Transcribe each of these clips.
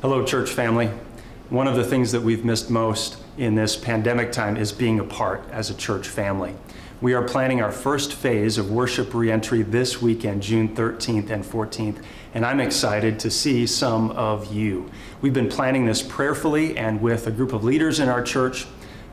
Hello, church family. One of the things that we've missed most in this pandemic time is being apart as a church family. We are planning our first phase of worship reentry this weekend, June 13th and 14th, and I'm excited to see some of you. We've been planning this prayerfully and with a group of leaders in our church,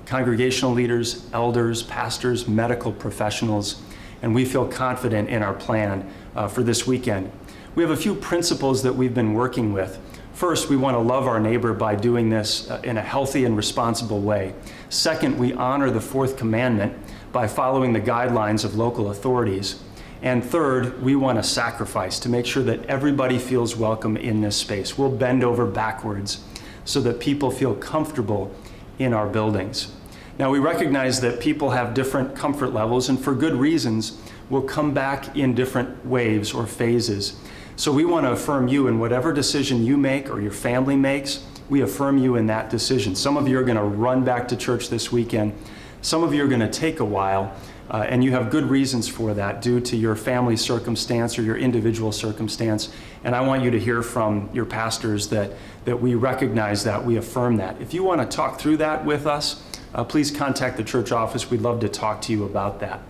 congregational leaders, elders, pastors, medical professionals, and we feel confident in our plan for this weekend. We have a few principles that we've been working with. First, we want to love our neighbor by doing this in a healthy and responsible way. Second, we honor the fourth commandment by following the guidelines of local authorities. And third, we want to sacrifice to make sure that everybody feels welcome in this space. We'll bend over backwards so that people feel comfortable in our buildings. Now, we recognize that people have different comfort levels, and for good reasons, we'll come back in different waves or phases. So we want to affirm you in whatever decision you make or your family makes. We affirm you in that decision. Some of you are going to run back to church this weekend. Some of you are going to take a while, and you have good reasons for that due to your family circumstance or your individual circumstance. And I want you to hear from your pastors that we recognize that, we affirm that. If you want to talk through that with us, please contact the church office. We'd love to talk to you about that.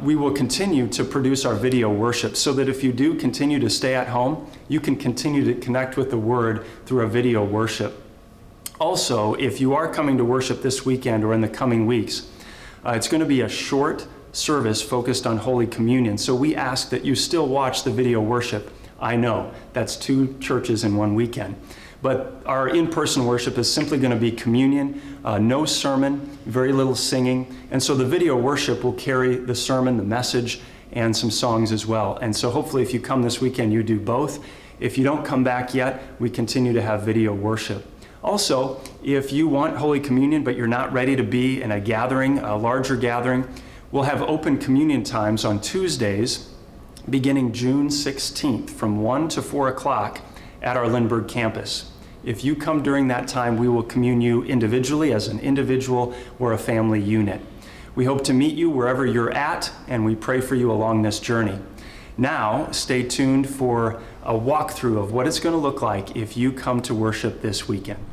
We will continue to produce our video worship so that if you do continue to stay at home, you can continue to connect with the Word through our video worship. Also, if you are coming to worship this weekend or in the coming weeks, it's going to be a short service focused on Holy Communion. So we ask that you still watch the video worship. I know that's 2 churches in one weekend. But our in-person worship is simply going to be communion, no sermon, very little singing. And so the video worship will carry the sermon, the message, and some songs as well. And so hopefully if you come this weekend, you do both. If you don't come back yet, we continue to have video worship. Also, if you want Holy Communion, but you're not ready to be in a gathering, a larger gathering, we'll have open communion times on Tuesdays, beginning June 16th from 1 to 4 o'clock at our Lindbergh campus. If you come during that time, we will commune you individually as an individual or a family unit. We hope to meet you wherever you're at, and we pray for you along this journey. Now, stay tuned for a walkthrough of what it's going to look like if you come to worship this weekend.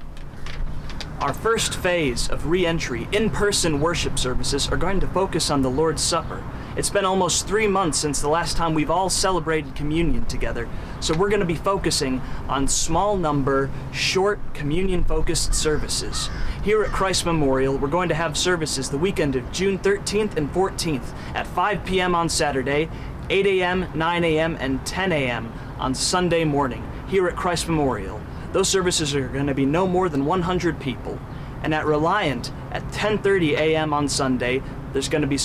Our first phase of re-entry in-person worship services are going to focus on the Lord's Supper. It's been almost 3 months since the last time we've all celebrated communion together, so we're going to be focusing on small number, short, communion-focused services. Here at Christ Memorial, we're going to have services the weekend of June 13th and 14th at 5 p.m. on Saturday, 8 a.m., 9 a.m., and 10 a.m. on Sunday morning here at Christ Memorial. Those services are going to be no more than 100 people. And at Reliant, at 10:30 a.m. on Sunday, there's going to be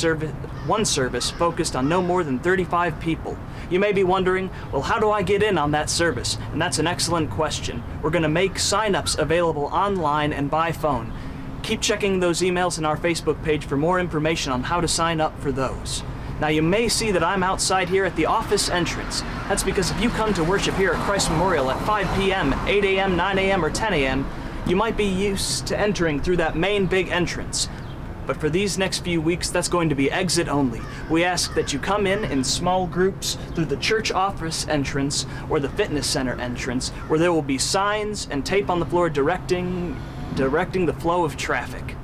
one service focused on no more than 35 people. You may be wondering, well, how do I get in on that service? And that's an excellent question. We're going to make sign-ups available online and by phone. Keep checking those emails in our Facebook page for more information on how to sign up for those. Now, you may see that I'm outside here at the office entrance. That's because if you come to worship here at Christ Memorial at 5 p.m., 8 a.m., 9 a.m., or 10 a.m., you might be used to entering through that main big entrance. But for these next few weeks, that's going to be exit only. We ask that you come in small groups through the church office entrance or the fitness center entrance, where there will be signs and tape on the floor directing the flow of traffic.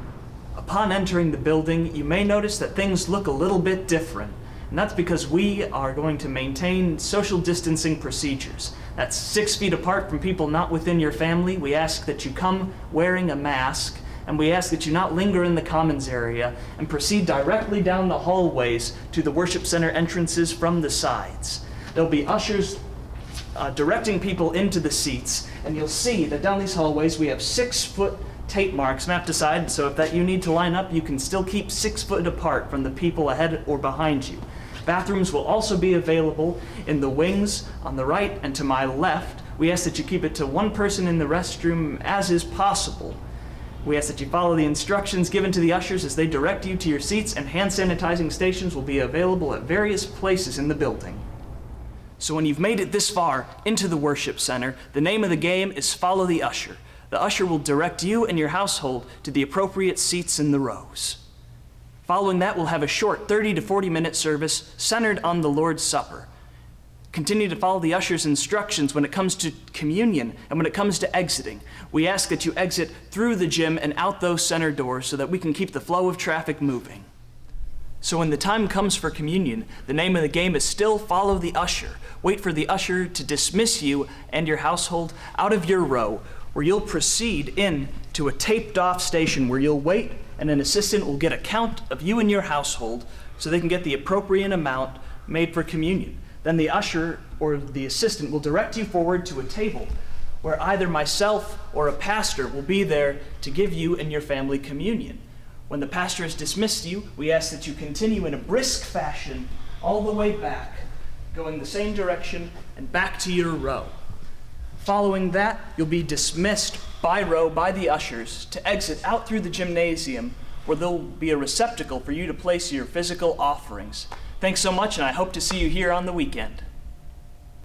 Upon entering the building, you may notice that things look a little bit different, and that's because we are going to maintain social distancing procedures. That's 6 feet apart from people not within your family. We ask that you come wearing a mask, and we ask that you not linger in the commons area and proceed directly down the hallways to the worship center entrances from the sides. There'll be ushers directing people into the seats, and you'll see that down these hallways we have 6-foot tape marks mapped aside, so if you need to line up, you can still keep 6 foot apart from the people ahead or behind you. Bathrooms will also be available in the wings on the right and to my left. We ask that you keep it to 1 person in the restroom as is possible. We ask that you follow the instructions given to the ushers as they direct you to your seats, and hand sanitizing stations will be available at various places in the building. So when you've made it this far into the worship center, the name of the game is Follow the Usher. The usher will direct you and your household to the appropriate seats in the rows. Following that, we'll have a short 30 to 40 minute service centered on the Lord's Supper. Continue to follow the usher's instructions when it comes to communion and when it comes to exiting. We ask that you exit through the gym and out those center doors so that we can keep the flow of traffic moving. So when the time comes for communion, the name of the game is still follow the usher. Wait for the usher to dismiss you and your household out of your row, where you'll proceed in to a taped-off station where you'll wait and an assistant will get a count of you and your household so they can get the appropriate amount made for communion. Then the usher or the assistant will direct you forward to a table where either myself or a pastor will be there to give you and your family communion. When the pastor has dismissed you, we ask that you continue in a brisk fashion all the way back, going the same direction and back to your row. Following that, you'll be dismissed by row by the ushers to exit out through the gymnasium where there'll be a receptacle for you to place your physical offerings. Thanks so much, and I hope to see you here on the weekend.